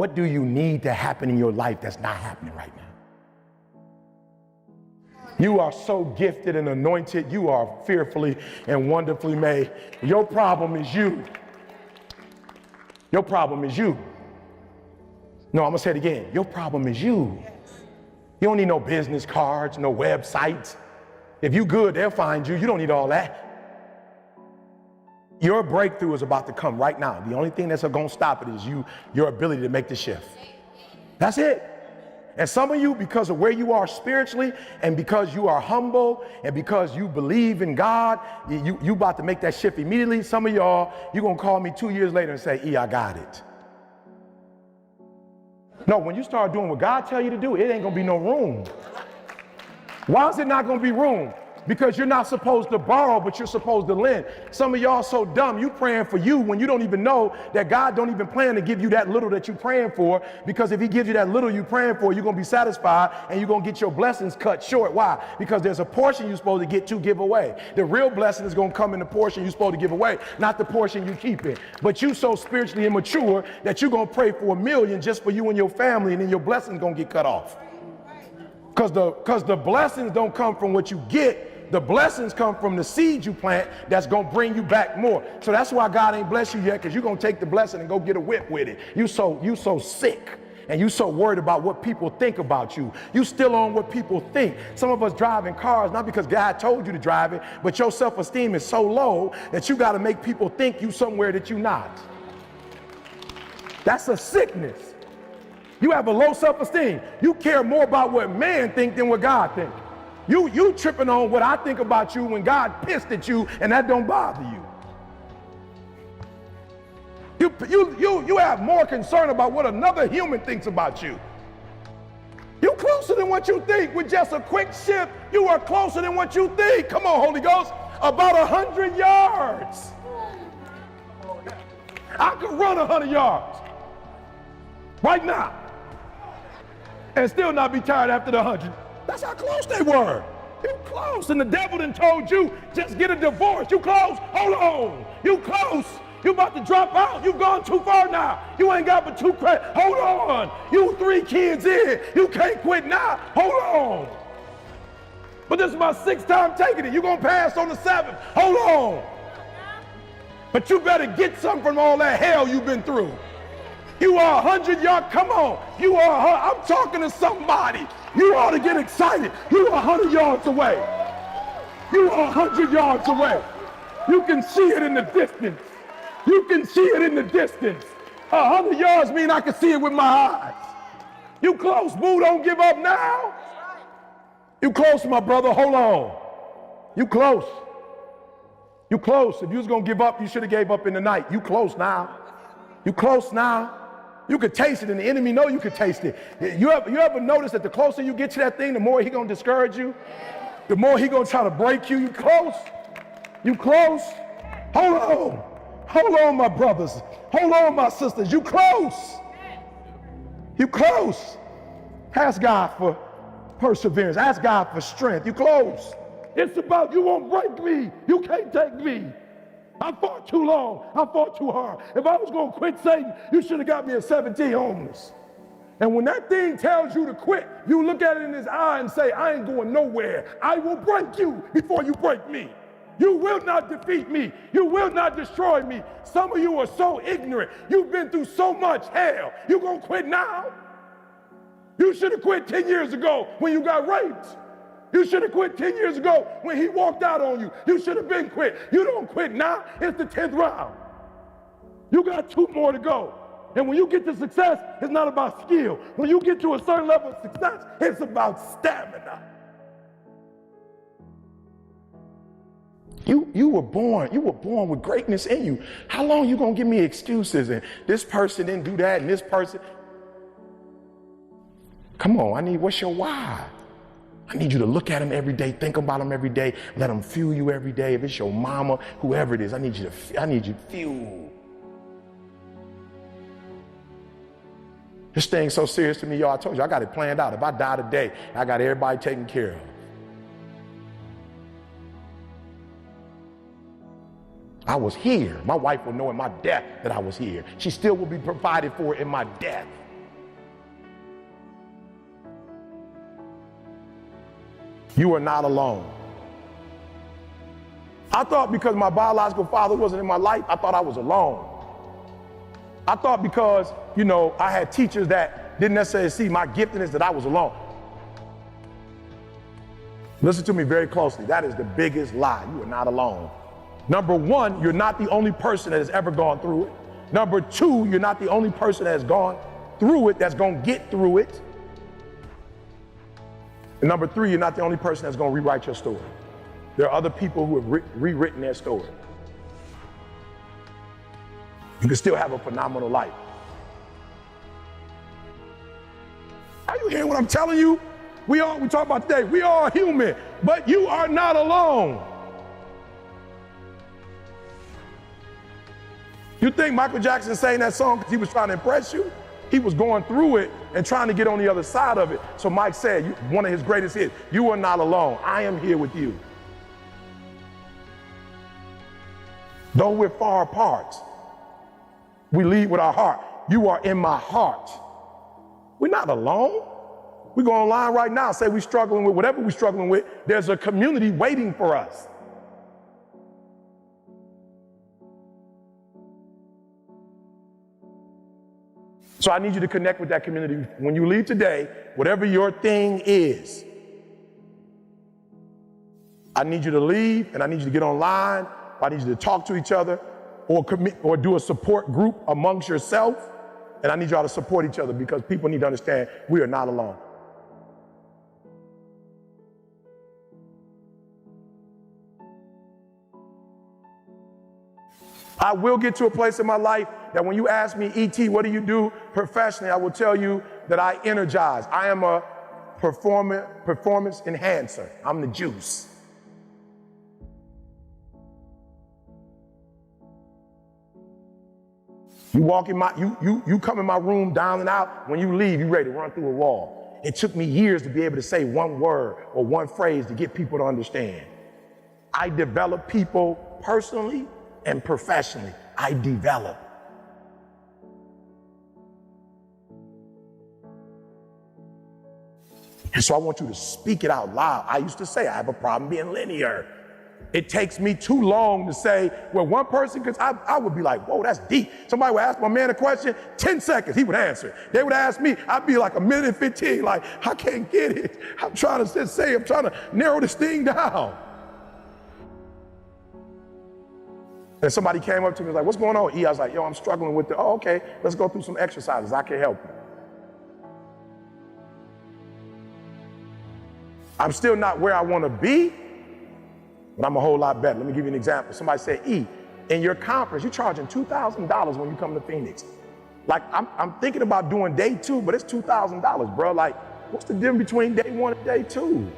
What do you need to happen in your life that's not happening right now? You are so gifted and anointed. You are fearfully and wonderfully made. Your problem is you. Your problem is you. No, I'm gonna say it again. Your problem is you. You don't need no business cards, no websites. If you good, they'll find you. You don't need all that. Your breakthrough is about to come right now. The only thing that's gonna stop it is your ability to make the shift. That's it. And some of you, because of where you are spiritually, and because you are humble, and because you believe in God, you about to make that shift immediately. Some of y'all, you're gonna call me 2 years later and say, I got it. No, when you start doing what God tell you to do, it ain't gonna be no room. Why is it not gonna be room? Because you're not supposed to borrow, but you're supposed to lend. Some of y'all so dumb, you praying for you when you don't even know that God don't even plan to give you that little that you praying for, because if he gives you that little you praying for, you're gonna be satisfied and you're gonna get your blessings cut short. Why? Because there's a portion you're supposed to get to give away. The real blessing is gonna come in the portion you're supposed to give away, not the portion you keep in. But you so spiritually immature that you're gonna pray for $1 million just for you and your family, and then your blessings gonna get cut off. Because the blessings don't come from what you get. The blessings come from the seed you plant that's going to bring you back more. So that's why God ain't blessed you yet, because you're going to take the blessing and go get a whip with it. You so sick, and you so worried about what people think about you. You still on what people think. Some of us driving cars, not because God told you to drive it, but your self-esteem is so low that you got to make people think you somewhere that you're not. That's a sickness. You have a low self-esteem. You care more about what man think than what God think. You tripping on what I think about you when God pissed at you, and that don't bother you. You have more concern about what another human thinks about you. You're closer than what you think. With just a quick shift, you are closer than what you think. Come on, Holy Ghost. About 100 yards. I could run 100 yards right now and still not be tired after the 100. That's how close they were. You close. And the devil done told you, just get a divorce. You close. Hold on. You close. You about to drop out. You've gone too far now. You ain't got but 2 credits. Hold on. You 3 kids in. You can't quit now. Hold on. But this is my 6th time taking it. You're going to pass on the 7th. Hold on. But you better get something from all that hell you've been through. You are 100 yards. Come on. You are. I'm talking to somebody. You ought to get excited. You are 100 yards away. You are 100 yards away. You can see it in the distance. You can see it in the distance. 100 yards mean I can see it with my eyes. You close, boo. Don't give up now. You close, my brother. Hold on. You close. You close. If you was going to give up, you should have gave up in the night. You close now. You close now. You could taste it, and the enemy know you could taste it. You ever notice that the closer you get to that thing, the more he gonna discourage you? The more he gonna try to break you. You close? You close? Hold on. Hold on, my brothers. Hold on, my sisters. You close. You close. Ask God for perseverance. Ask God for strength. You close. It's about you won't break me. You can't take me. I fought too long. I fought too hard. If I was going to quit Satan, you should have got me at 17 homeless. And when that thing tells you to quit, you look at it in his eye and say, I ain't going nowhere. I will break you before you break me. You will not defeat me. You will not destroy me. Some of you are so ignorant. You've been through so much hell. You going to quit now? You should have quit 10 years ago when you got raped. You should have quit 10 years ago when he walked out on you. You should have been quit. You don't quit now. It's the 10th round. You got 2 more to go. And when you get to success, it's not about skill. When you get to a certain level of success, it's about stamina. You were born with greatness in you. How long you gonna give me excuses and this person didn't do that and this person? Come on, what's your why? I need you to look at them every day, think about them every day, let them fuel you every day. If it's your mama, whoever it is, I need you to fuel. This thing's so serious to me, y'all. I told you, I got it planned out. If I die today, I got everybody taken care of. I was here. My wife will know in my death that I was here. She still will be provided for in my death. You are not alone. I thought because my biological father wasn't in my life, I thought I was alone. I thought because, I had teachers that didn't necessarily see my giftedness that I was alone. Listen to me very closely. That is the biggest lie. You are not alone. Number one, you're not the only person that has ever gone through it. Number two, you're not the only person that has gone through it that's going to get through it. And number three, you're not the only person that's going to rewrite your story. There are other people who have rewritten their story. You can still have a phenomenal life. Are you hearing what I'm telling you? We talk about today, we are human, but you are not alone. You think Michael Jackson sang that song because he was trying to impress you? He was going through it and trying to get on the other side of it. So Mike said, one of his greatest hits, you are not alone. I am here with you. Though we're far apart, we lead with our heart. You are in my heart. We're not alone. We go online right now, say we're struggling with whatever we're struggling with. There's a community waiting for us. So I need you to connect with that community. When you leave today, whatever your thing is, I need you to leave and I need you to get online. I need you to talk to each other or do a support group amongst yourself. And I need y'all to support each other because people need to understand we are not alone. I will get to a place in my life that when you ask me, E.T., what do you do professionally? I will tell you that I energize. I am a performance enhancer. I'm the juice. You walk in you come in my room down and out. When you leave, you're ready to run through a wall. It took me years to be able to say one word or one phrase to get people to understand. I develop people personally and professionally. I develop. And so I want you to speak it out loud. I used to say I have a problem being linear. It takes me too long to say, well, one person, because I would be like, whoa, that's deep. Somebody would ask my man a question, 10 seconds, he would answer. They would ask me, I'd be like a minute and 15, like, I can't get it. I'm trying to narrow this thing down. And somebody came up to me and was like, what's going on, E? I was like, yo, I'm struggling with oh, okay, let's go through some exercises. I can help you. I'm still not where I want to be, but I'm a whole lot better. Let me give you an example. Somebody said, E, in your conference, you're charging $2,000 when you come to Phoenix. Like, I'm thinking about doing day 2, but it's $2,000, bro. Like, what's the difference between day 1 and day 2?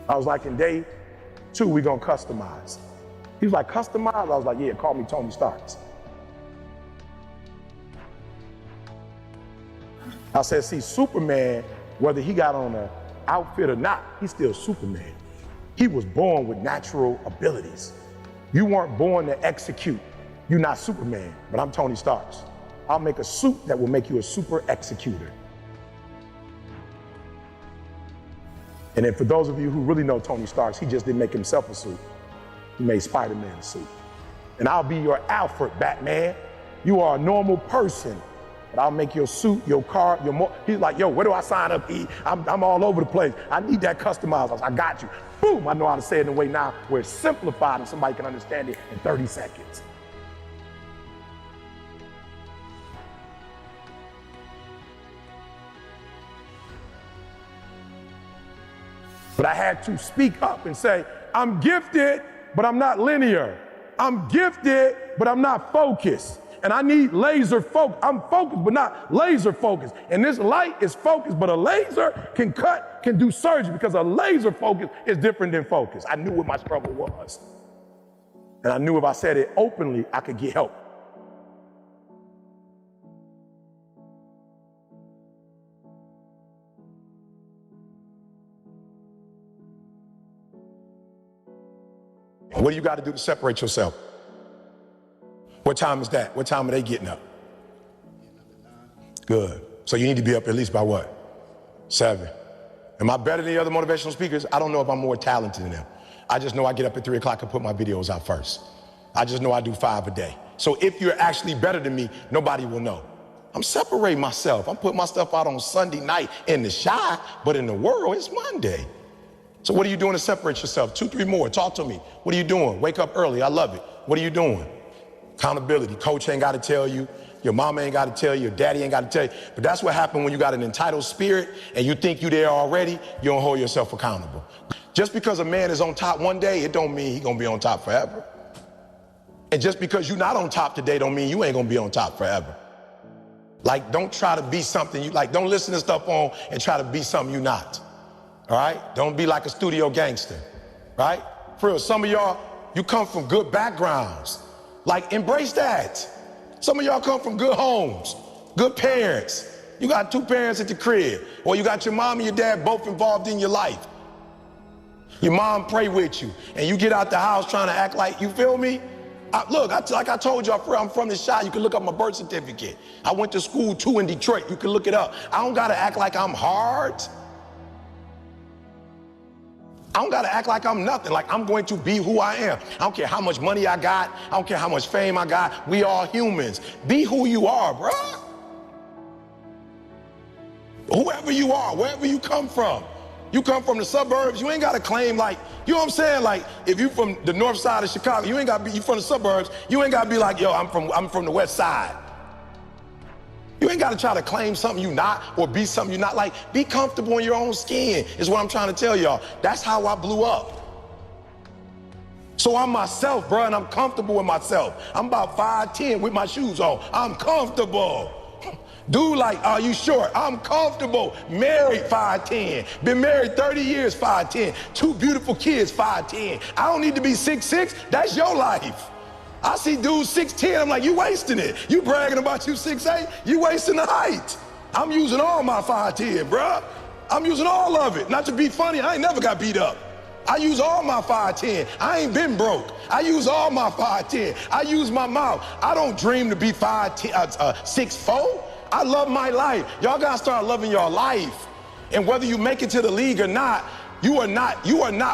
I was like, in day 2, we're gonna customize. He was like, customize? I was like, yeah, call me Tony Starks. I said, see, Superman, whether he got on an outfit or not, he's still Superman. He was born with natural abilities. You weren't born to execute. You're not Superman, but I'm Tony Starks. I'll make a suit that will make you a super executor. And then for those of you who really know Tony Starks, he just didn't make himself a suit. He made Spider-Man a suit. And I'll be your Alfred, Batman. You are a normal person, but I'll make your suit, your car, he's like, yo, where do I sign up, E? I'm all over the place. I need that customized. I was like, I got you. Boom, I know how to say it in a way now where it's simplified and somebody can understand it in 30 seconds. But I had to speak up and say, I'm gifted, but I'm not linear. I'm gifted, but I'm not focused. And I need laser focus. I'm focused, but not laser focused. And this light is focused, but a laser can do surgery because a laser focus is different than focus. I knew what my struggle was. And I knew if I said it openly, I could get help. What do you got to do to separate yourself? What time is that? What time are they getting up? Good. So you need to be up at least by what? 7. Am I better than the other motivational speakers? I don't know if I'm more talented than them. I just know I get up at 3 o'clock and put my videos out first. I just know I do 5 a day. So if you're actually better than me, nobody will know. I'm separating myself. I'm putting my stuff out on Sunday night in the shy, but in the world, it's Monday. So what are you doing to separate yourself? 2, 3 more, talk to me. What are you doing? Wake up early, I love it. What are you doing? Accountability, coach ain't gotta tell you, your mama ain't gotta tell you, your daddy ain't gotta tell you, but that's what happened when you got an entitled spirit and you think you there already, you don't hold yourself accountable. Just because a man is on top one day, it don't mean he gonna be on top forever. And just because you're not on top today don't mean you ain't gonna be on top forever. Like, don't try to be something you like, don't listen to stuff on and try to be something you're not. All right? Don't be like a studio gangster, right? For real, some of y'all, you come from good backgrounds. Like, embrace that. Some of y'all come from good homes, good parents. You got 2 parents at the crib, or you got your mom and your dad both involved in your life. Your mom pray with you, and you get out the house trying to act like, you feel me? Look, like I told y'all, I'm from the Chi. You can look up my birth certificate. I went to school too in Detroit. You can look it up. I don't gotta act like I'm hard. I don't gotta act like I'm nothing. Like, I'm going to be who I am. I don't care how much money I got. I don't care how much fame I got. We all humans. Be who you are, bruh. Whoever you are, wherever you come from. You come from the suburbs, you ain't gotta claim like, you know what I'm saying? Like, if you from the north side of Chicago, you ain't gotta be, you from the suburbs, you ain't gotta be like, yo, I'm from the west side. You ain't gotta try to claim something you not or be something you not. Like, be comfortable in your own skin is what I'm trying to tell y'all. That's how I blew up. So I'm myself, bro, and I'm comfortable with myself. I'm about 5'10" with my shoes on. I'm comfortable. Dude, like, are you short? I'm comfortable. Married, 5'10". Been married 30 years, 5'10". 2 beautiful kids, 5'10". I don't need to be 6'6". That's your life. I see dudes 6'10", I'm like, you wasting it. You bragging about you 6'8", you wasting the height. I'm using all my 5'10", bruh. I'm using all of it. Not to be funny, I ain't never got beat up. I use all my 5'10". I ain't been broke. I use all my 5'10". I use my mouth. I don't dream to be 6'4". I love my life. Y'all gotta start loving your life. And whether you make it to the league or not, you are not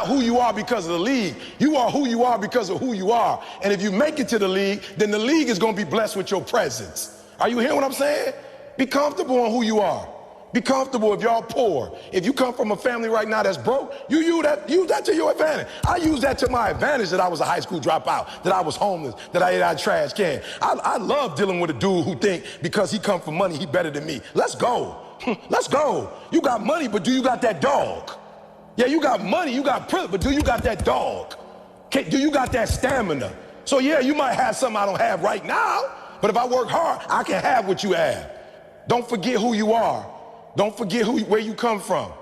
who you are because of the league. You are who you are because of who you are. And if you make it to the league, then the league is gonna be blessed with your presence. Are you hearing what I'm saying? Be comfortable on who you are. Be comfortable if y'all poor. If you come from a family right now that's broke, use that to your advantage. I use that to my advantage that I was a high school dropout, that I was homeless, that I ate out of trash can. I love dealing with a dude who think because he come from money, he better than me. Let's go. Let's go. You got money, but do you got that dog? Yeah, you got money, you got privilege, but do you got that dog? Do you got that stamina? So yeah, you might have something I don't have right now, but if I work hard, I can have what you have. Don't forget who you are. Don't forget where you come from.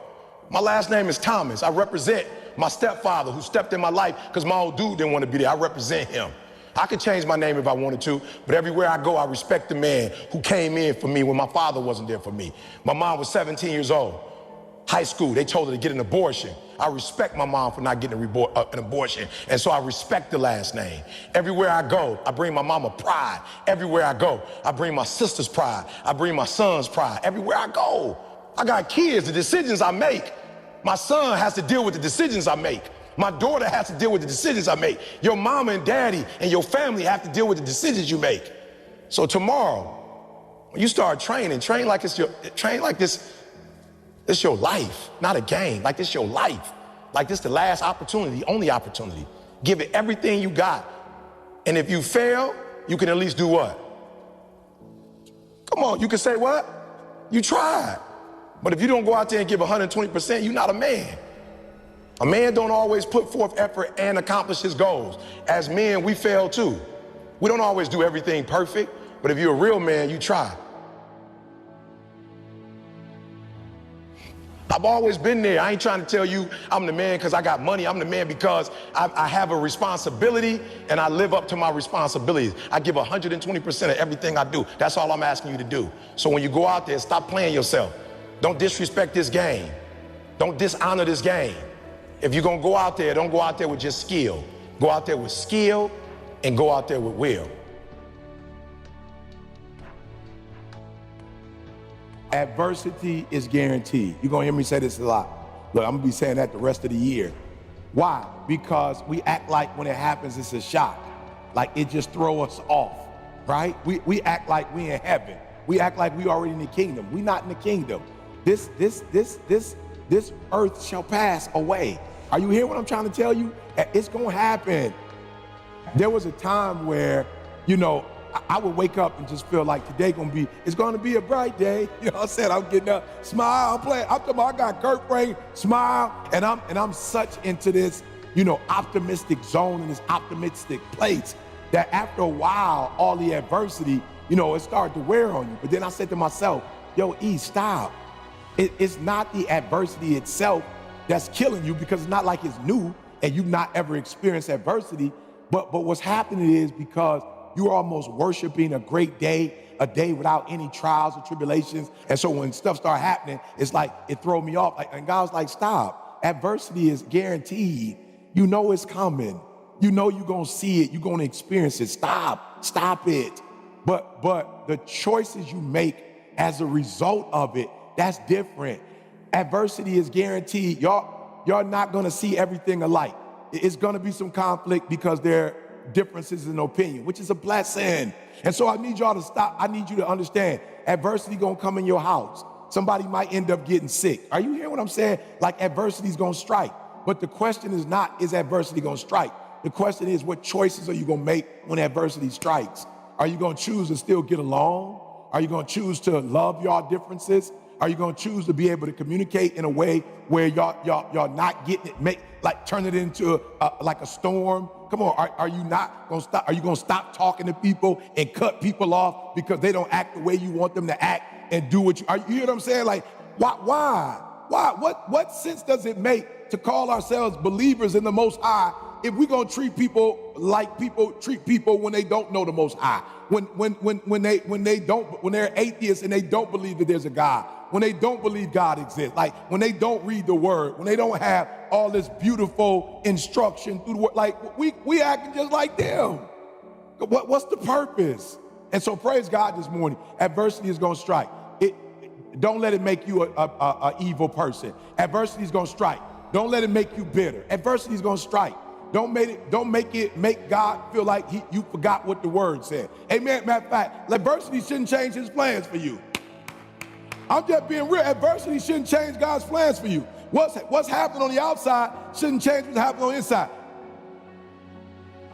My last name is Thomas. I represent my stepfather who stepped in my life because my old dude didn't want to be there. I represent him. I could change my name if I wanted to, but everywhere I go, I respect the man who came in for me when my father wasn't there for me. My mom was 17 years old. High school, they told her to get an abortion. I respect my mom for not getting an abortion, and so I respect the last name. Everywhere I go, I bring my mama pride. Everywhere I go, I bring my sister's pride. I bring my son's pride. Everywhere I go, I got kids, the decisions I make. My son has to deal with the decisions I make. My daughter has to deal with the decisions I make. Your mama and daddy and your family have to deal with the decisions you make. So tomorrow, when you start training, train like this. It's your life, not a game. Like this your life. Like this the last opportunity, the only opportunity. Give it everything you got. And if you fail, you can at least do what? Come on, you can say what? You tried. But if you don't go out there and give 120%, you're not a man. A man don't always put forth effort and accomplish his goals. As men, we fail too. We don't always do everything perfect, but if you're a real man, you try. I've always been there. I ain't trying to tell you I'm the man because I got money. I'm the man because I have a responsibility and I live up to my responsibilities. I give 120% of everything I do. That's all I'm asking you to do. So when you go out there, stop playing yourself. Don't disrespect this game. Don't dishonor this game. If you're gonna go out there, don't go out there with just skill. Go out there with skill and go out there with will. Adversity is guaranteed. You're gonna hear me say this a lot. Look, I'm gonna be saying that the rest of the year. Why? Because we act like when it happens, it's a shock. Like it just throw us off, right? We act like we in heaven. We act like we already in the kingdom. We not in the kingdom. This earth shall pass away. Are you hearing what I'm trying to tell you? It's gonna happen. There was a time where, you know, I would wake up and just feel like today it's gonna be a bright day. You know what I'm saying? I'm getting up, smile, I'm playing. I'm talking about, I got Kurt Frank, smile, and I'm such into this, you know, optimistic zone and this optimistic place that after a while, all the adversity, you know, it started to wear on you. But then I said to myself, yo, E, stop. It's not the adversity itself that's killing you, because it's not like it's new and you've not ever experienced adversity. But what's happening is because you're almost worshiping a great day, a day without any trials or tribulations. And so when stuff starts happening, it's like it throws me off. And God's like, stop. Adversity is guaranteed. You know it's coming. You know you're gonna see it. You're gonna experience it. Stop it. But the choices you make as a result of it, that's different. Adversity is guaranteed. Y'all not gonna see everything alike. It's gonna be some conflict because there are differences in opinion, which is a blessing. And so I need y'all to stop. I need you to understand, adversity gonna come in your house. Somebody might end up getting sick. Are you hearing what I'm saying? Like adversity is gonna strike. But the question is not, is adversity gonna strike? The question is, what choices are you gonna make when adversity strikes? Are you gonna choose to still get along? Are you gonna choose to love your differences? Are you gonna choose to be able to communicate in a way where y'all not getting it, turn it into like a storm? Come on, are you not gonna stop? Are you gonna stop talking to people and cut people off because they don't act the way you want them to act and do what you hear what I'm saying? Like, why? What sense does it make to call ourselves believers in the Most High if we're gonna treat people like people treat people when they don't know the Most High? When they're atheists and they don't believe that there's a God, when they don't believe God exists, like when they don't read the word, when they don't have all this beautiful instruction through the word, like we acting just like them. What's the purpose? And so praise God this morning, adversity is gonna strike. Don't let it make you a evil person. Adversity is gonna strike. Don't let it make you bitter. Adversity is gonna strike. Don't make God feel like you forgot what the word said. Amen. Matter of fact, adversity shouldn't change his plans for you. I'm just being real. Adversity shouldn't change God's plans for you. What's happening on the outside shouldn't change what's happening on the inside.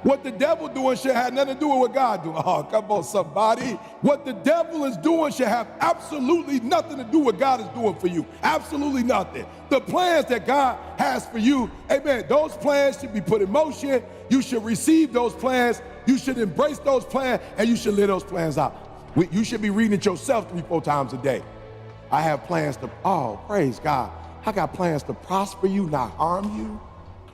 What the devil doing should have nothing to do with what God doing. Oh, come on, somebody. What the devil is doing should have absolutely nothing to do with what God is doing for you. Absolutely nothing. The plans that God has for you, amen, those plans should be put in motion. You should receive those plans. You should embrace those plans, and you should live those plans out. You should be reading it yourself 3-4 times a day. I have plans praise God. I got plans to prosper you, not harm you.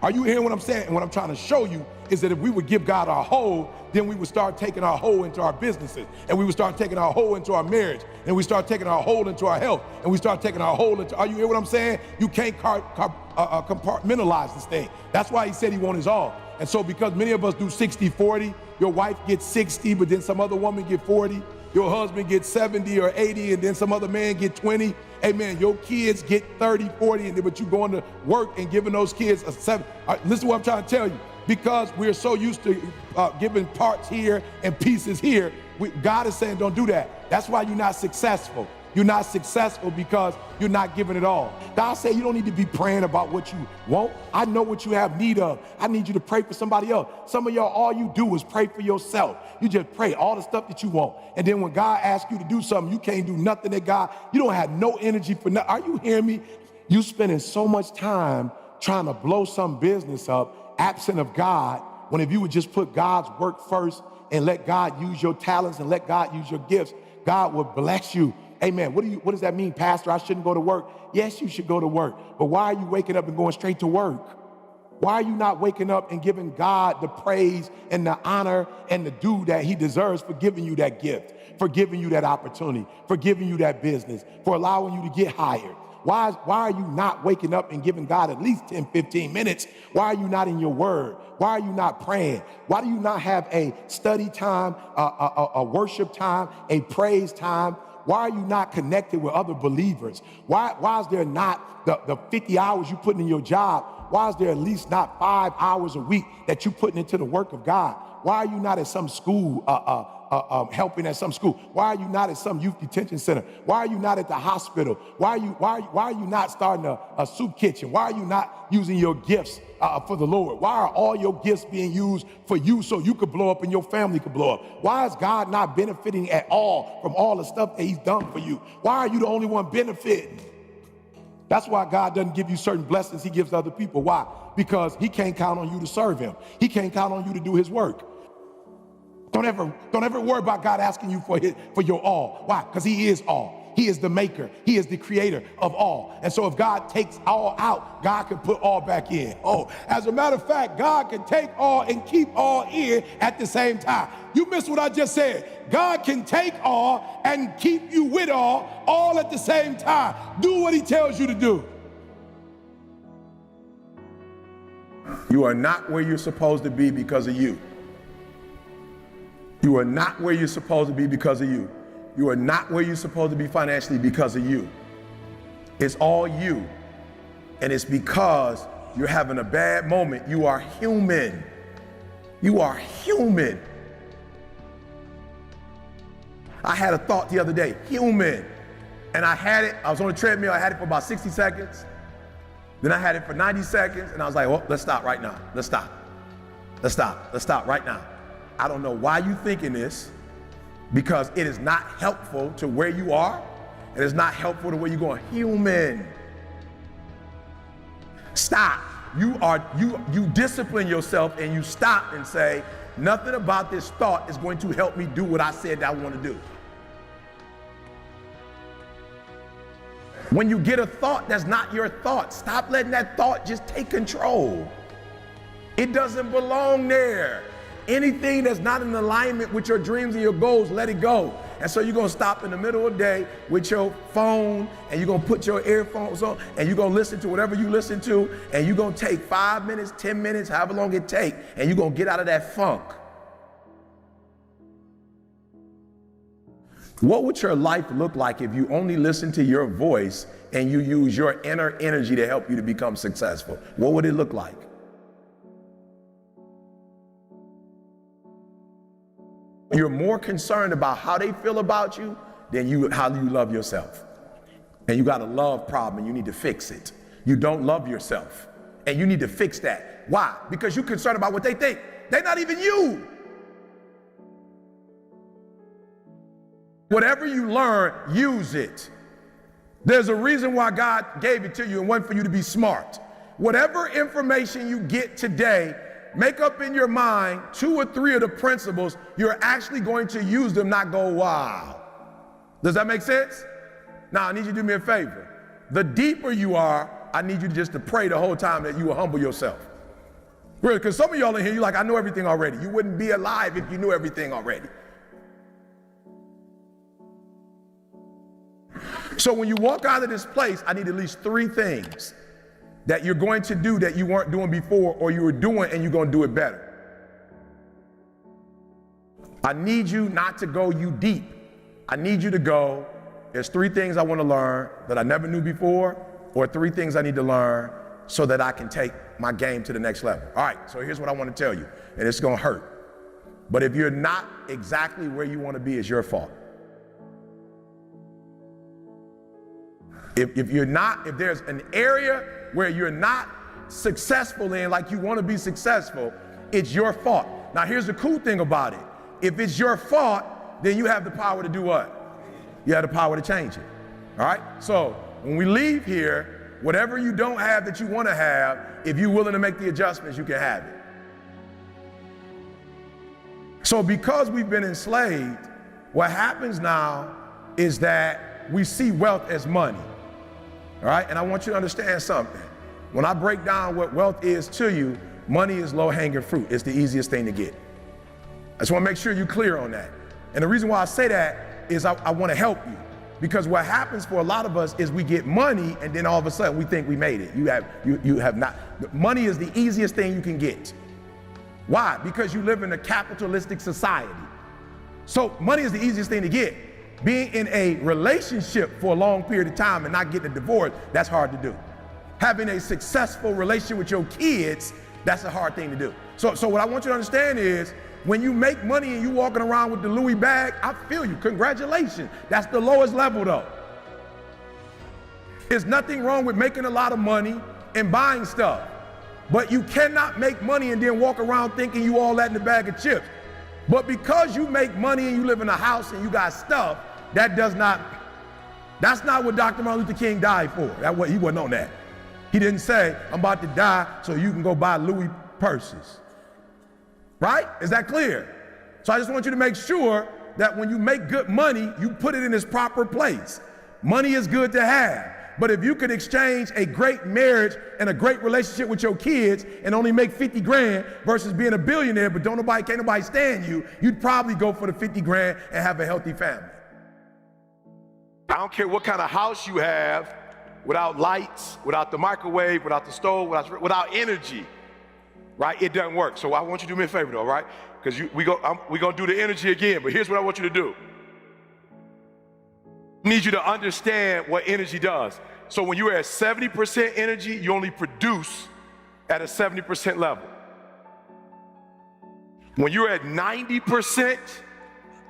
Are you hearing what I'm saying? And what I'm trying to show you is that if we would give God our whole, then we would start taking our whole into our businesses, and we would start taking our whole into our marriage, and we start taking our whole into our health, and we start taking our whole into, are you hearing what I'm saying? You can't compartmentalize this thing. That's why he said he wants his all. And so because many of us do 60-40, your wife gets 60, but then some other woman get 40. Your husband gets 70 or 80, and then some other man get 20. Amen. Your kids get 30, 40, but you going to work and giving those kids a 7. Listen to what I'm trying to tell you. Because we're so used to giving parts here and pieces here, God is saying don't do that. That's why you're not successful. You're not successful because you're not giving it all. God said you don't need to be praying about what you want. I know what you have need of. I need you to pray for somebody else. Some of y'all, all you do is pray for yourself. You just pray all the stuff that you want. And then when God asks you to do something, you can't do nothing that you don't have no energy for nothing. Are you hearing me? You spending so much time trying to blow some business up, absent of God, when if you would just put God's work first and let God use your talents and let God use your gifts, God will bless you. Amen. What does that mean, Pastor? I shouldn't go to work. Yes, you should go to work. But why are you waking up and going straight to work? Why are you not waking up and giving God the praise and the honor and the due that he deserves for giving you that gift, for giving you that opportunity, for giving you that business, for allowing you to get hired? Why are you not waking up and giving God at least 10, 15 minutes? Why are you not in your word? Why are you not praying? Why do you not have a study time, a worship time, a praise time? Why are you not connected with other believers? Why is there not the 50 hours you putting in your job? Why is there at least not 5 hours a week that you putting into the work of God? Why are you not at some school, helping at some school? Why are you not at some youth detention center? Why are you not at the hospital? Why are you not starting a soup kitchen? Why are you not using your gifts for the Lord? Why are all your gifts being used for you so you could blow up and your family could blow up? Why is God not benefiting at all from all the stuff that he's done for you? Why are you the only one benefiting? That's why God doesn't give you certain blessings he gives other people. Why? Because he can't count on you to serve him. He can't count on you to do his work. Don't ever worry about God asking you for your all. Why? Because he is all. He is the maker. He is the creator of all. And so if God takes all out, God can put all back in. Oh, as a matter of fact, God can take all and keep all in at the same time. You missed what I just said. God can take all and keep you with all at the same time. Do what he tells you to do. You are not where you're supposed to be because of you. You are not where you're supposed to be because of you. You are not where you're supposed to be financially because of you. It's all you. And it's because you're having a bad moment. You are human. You are human. I had a thought the other day, human. And I was on a treadmill, I had it for about 60 seconds. Then I had it for 90 seconds, and I was like, well, let's stop right now. Let's stop. Let's stop. Let's stop right now. I don't know why you're thinking this, because it is not helpful to where you are. It is not helpful to where you're going. Human. Stop. You discipline yourself and you stop and say, nothing about this thought is going to help me do what I said I want to do. When you get a thought that's not your thought, stop letting that thought just take control. It doesn't belong there. Anything that's not in alignment with your dreams and your goals, let it go. And so you're gonna stop in the middle of the day with your phone, and you're gonna put your earphones on, and you're gonna listen to whatever you listen to, and you're gonna take 5 minutes, 10 minutes, however long it takes, and you're gonna get out of that funk. What would your life look like if you only listen to your voice and you use your inner energy to help you to become successful? What would it look like? You're more concerned about how they feel about you than how you love yourself. And you got a love problem and you need to fix it. You don't love yourself and you need to fix that. Why? Because you're concerned about what they think. They're not even you. Whatever you learn, use it. There's a reason why God gave it to you and wasn't for you to be smart. Whatever information you get today, make up in your mind 2 or 3 of the principles. You're actually going to use them, not go, wow. Does that make sense? Now, I need you to do me a favor. The deeper you are, I need you just to pray the whole time that you will humble yourself. Really, because some of y'all in here, you're like, I know everything already. You wouldn't be alive if you knew everything already. So when you walk out of this place, I need at least 3 things that you're going to do that you weren't doing before, or you were doing and you're going to do it better. I need you not to go you deep. I need you to go, there's 3 things I want to learn that I never knew before, or 3 things I need to learn so that I can take my game to the next level. All right, so here's what I want to tell you, and it's going to hurt. But if you're not exactly where you want to be, it's your fault. If there's an area where you're not successful in like you want to be successful, it's your fault. Now here's the cool thing about it. If it's your fault, then you have the power to do what? You have the power to change it. All right? So when we leave here, whatever you don't have that you want to have, if you're willing to make the adjustments, you can have it. So because we've been enslaved, what happens now is that we see wealth as money. All right, and I want you to understand something. When I break down what wealth is to you, money is low-hanging fruit. It's the easiest thing to get. I just want to make sure you're clear on that. And the reason why I say that is I want to help you. Because what happens for a lot of us is we get money and then all of a sudden we think we made it. You have not. Money is the easiest thing you can get. Why? Because you live in a capitalistic society. So money is the easiest thing to get. being in a relationship for a long period of time and not getting a divorce, that's hard to do. Having a successful relationship with your kids, that's a hard thing to do. So what I want you to understand is, when you make money and you walking around with the Louis bag, I feel you, congratulations. That's the lowest level though. There's nothing wrong with making a lot of money and buying stuff, but you cannot make money and then walk around thinking you all that in a bag of chips. But because you make money and you live in a house and you got stuff, that's not what Dr. Martin Luther King died for. He wasn't on that. He didn't say, I'm about to die so you can go buy Louis purses. Right? Is that clear? So I just want you to make sure that when you make good money, you put it in its proper place. Money is good to have, but if you could exchange a great marriage and a great relationship with your kids and only make 50 grand versus being a billionaire, but can't nobody stand you, you'd probably go for the 50 grand and have a healthy family. I don't care what kind of house you have, without lights, without the microwave, without the stove, without energy, right? It doesn't work. So I want you to do me a favor though, right? Because we're gonna do the energy again, but here's what I want you to do. I need you to understand what energy does. So when you're at 70% energy, you only produce at a 70% level. When you're at 90%,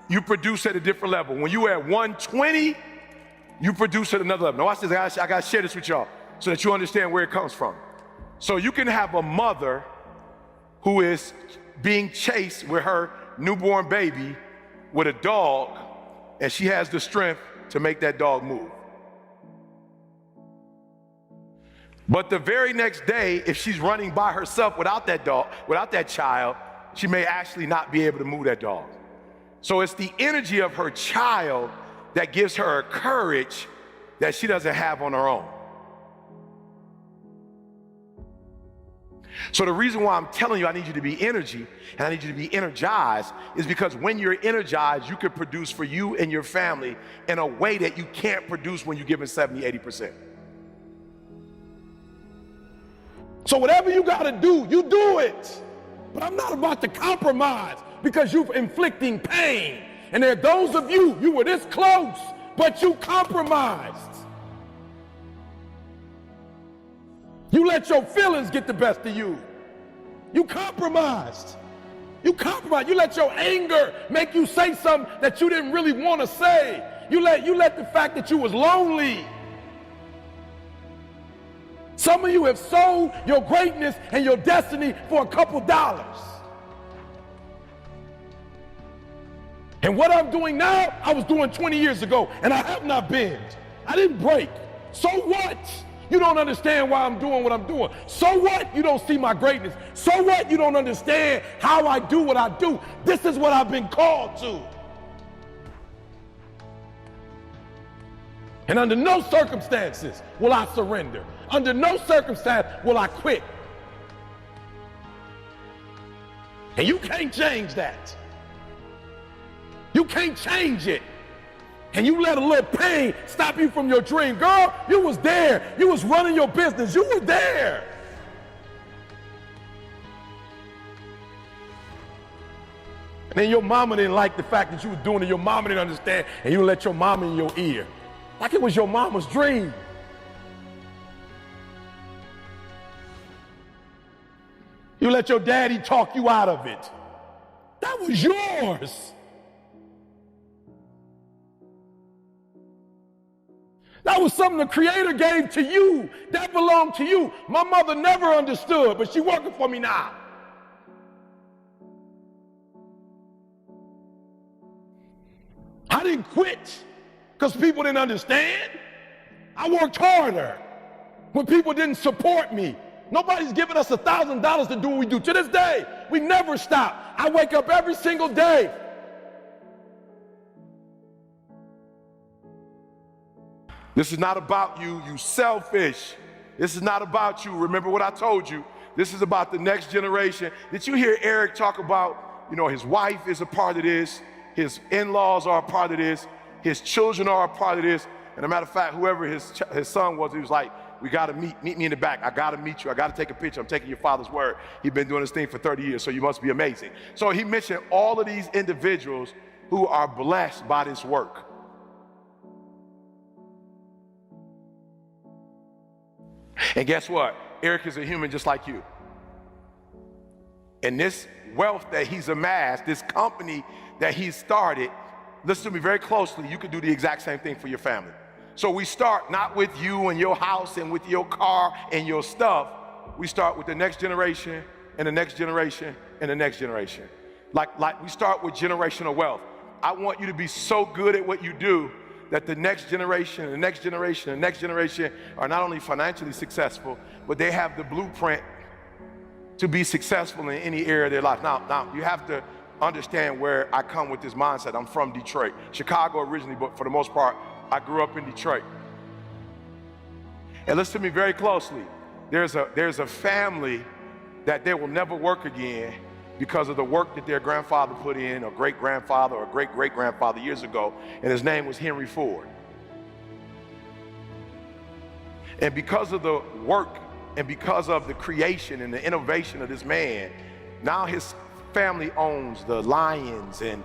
you produce at a different level. When you're at 120, you produce at another level. Now watch this, I gotta share this with y'all so that you understand where it comes from. So you can have a mother who is being chased with her newborn baby with a dog, and she has the strength to make that dog move. But the very next day, if she's running by herself without that dog, without that child, she may actually not be able to move that dog. So it's the energy of her child that gives her a courage that she doesn't have on her own. So the reason why I'm telling you I need you to be energy and I need you to be energized is because when you're energized, you can produce for you and your family in a way that you can't produce when you're given 70, 80%. So whatever you gotta do, you do it. But I'm not about to compromise because you're inflicting pain. And there are those of you were this close, but you compromised. You let your feelings get the best of you. You compromised. You compromised. You let your anger make you say something that you didn't really want to say. You let the fact that you was lonely. Some of you have sold your greatness and your destiny for a couple dollars. And what I'm doing now, I was doing 20 years ago, and I have not been. I didn't break. So what? You don't understand why I'm doing what I'm doing. So what? You don't see my greatness. So what? You don't understand how I do what I do. This is what I've been called to. And under no circumstances will I surrender. Under no circumstance will I quit. And you can't change that. You can't change it. And you let a little pain stop you from your dream. Girl, you was there. You was running your business. You were there. And then your mama didn't like the fact that you were doing it. Your mama didn't understand. And you let your mama in your ear. Like it was your mama's dream. You let your daddy talk you out of it. That was yours. That was something the Creator gave to you. That belonged to you. My mother never understood, but she's working for me now. I didn't quit because people didn't understand. I worked harder when people didn't support me. Nobody's giving us $1,000 to do what we do. To this day, we never stop. I wake up every single day. This is not about you, you selfish. This is not about you. Remember what I told you. This is about the next generation. Did you hear Eric talk about, his wife is a part of this, his in-laws are a part of this, his children are a part of this. And a matter of fact, whoever his son was, he was like, we gotta meet me in the back. I gotta meet you, I gotta take a picture. I'm taking your father's word. He's been doing this thing for 30 years, so you must be amazing. So he mentioned all of these individuals who are blessed by this work. And guess what? Eric is a human just like you. And this wealth that he's amassed, this company that he's started, listen to me very closely, you can do the exact same thing for your family. So we start not with you and your house and with your car and your stuff. We start with the next generation and the next generation and the next generation. Like we start with generational wealth. I want you to be so good at what you do that the next generation, the next generation, the next generation are not only financially successful, but they have the blueprint to be successful in any area of their life. Now you have to understand where I come with this mindset. I'm from Detroit, Chicago originally, but for the most part, I grew up in Detroit. And listen to me very closely. There's a family that they will never work again because of the work that their grandfather put in, or great-grandfather or great-great-grandfather years ago, and his name was Henry Ford. And because of the work and because of the creation and the innovation of this man, now his family owns the Lions and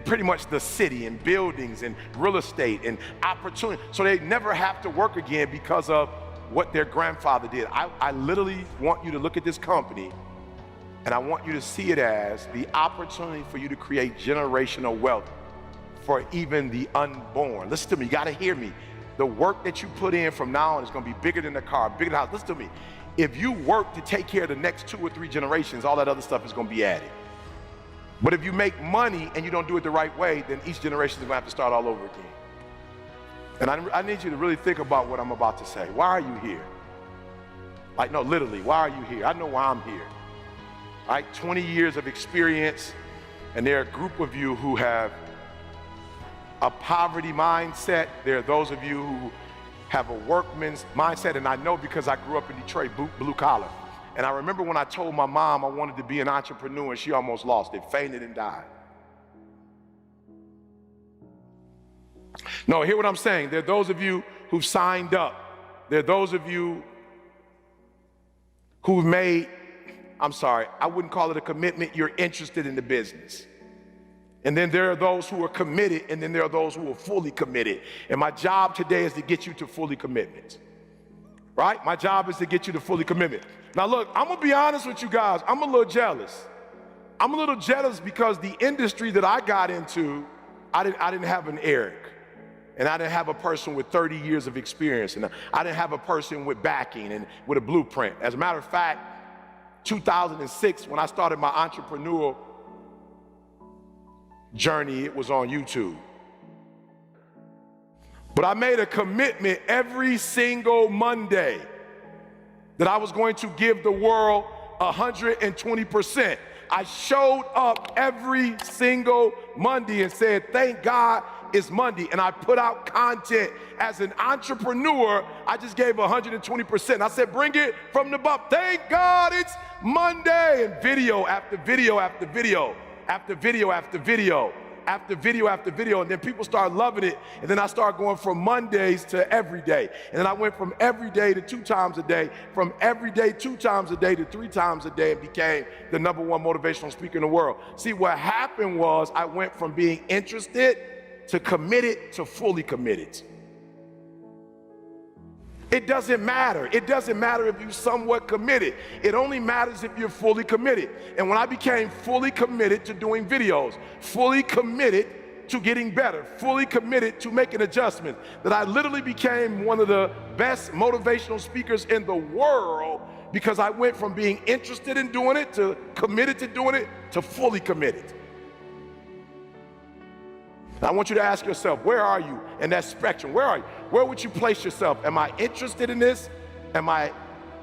pretty much the city and buildings and real estate and opportunity. So they never have to work again because of what their grandfather did. I literally want you to look at this company, and I want you to see it as the opportunity for you to create generational wealth for even the unborn. Listen to me, you gotta hear me. The work that you put in from now on is gonna be bigger than the car, bigger than the house. Listen to me. If you work to take care of the next 2 or 3 generations, all that other stuff is gonna be added. But if you make money and you don't do it the right way, then each generation is gonna have to start all over again. And I need you to really think about what I'm about to say. Why are you here? Like, no, literally, why are you here? I know why I'm here. All right, 20 years of experience, and there are a group of you who have a poverty mindset. There are those of you who have a workman's mindset, and I know because I grew up in Detroit, blue collar. And I remember when I told my mom I wanted to be an entrepreneur, and she almost lost it, fainted and died. No, hear what I'm saying. There are those of you who've signed up. There are those of you who've made, I wouldn't call it a commitment, you're interested in the business. And then there are those who are committed, and then there are those who are fully committed. And my job today is to get you to fully commitment. Right? My job is to get you to fully commitment. Now look, I'm gonna be honest with you guys, I'm a little jealous. I'm a little jealous because the industry that I got into, I didn't have an Eric. And I didn't have a person with 30 years of experience. And I didn't have a person with backing and with a blueprint. As a matter of fact, 2006, when I started my entrepreneurial journey, it was on YouTube. But I made a commitment every single Monday that I was going to give the world 120%. I showed up every single Monday and said, thank God it's Monday, and I put out content. As an entrepreneur, I just gave 120%. I said, bring it from the bump. Thank God it's Monday, and video after video after video after video after video after video after video, and then people started loving it, and then I started going from Mondays to every day, and then I went from every day to 2 times a day, from every day 2 times a day to 3 times a day, and became the #1 motivational speaker in the world. See, what happened was I went from being interested to committed to fully committed. It doesn't matter. It doesn't matter if you're somewhat committed. It only matters if you're fully committed. And when I became fully committed to doing videos, fully committed to getting better, fully committed to making adjustments, that I literally became one of the best motivational speakers in the world, because I went from being interested in doing it to committed to doing it to fully committed. I want you to ask yourself, where are you in that spectrum? Where are you? Where would you place yourself? Am I interested in this? Am I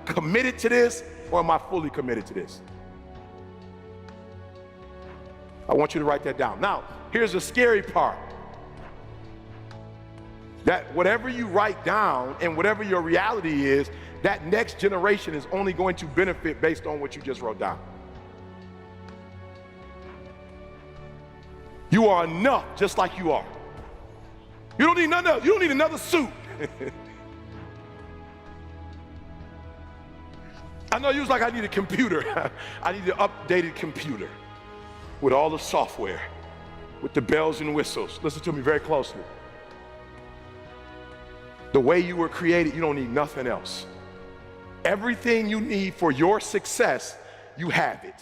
committed to this? Or am I fully committed to this? I want you to write that down. Now, here's the scary part. That whatever you write down and whatever your reality is, that next generation is only going to benefit based on what you just wrote down. You are enough just like you are. You don't need nothing else. You don't need another suit. I know you was like, I need a computer. I need an updated computer with all the software, with the bells and whistles. Listen to me very closely. The way you were created, you don't need nothing else. everything you need for your success, you have it.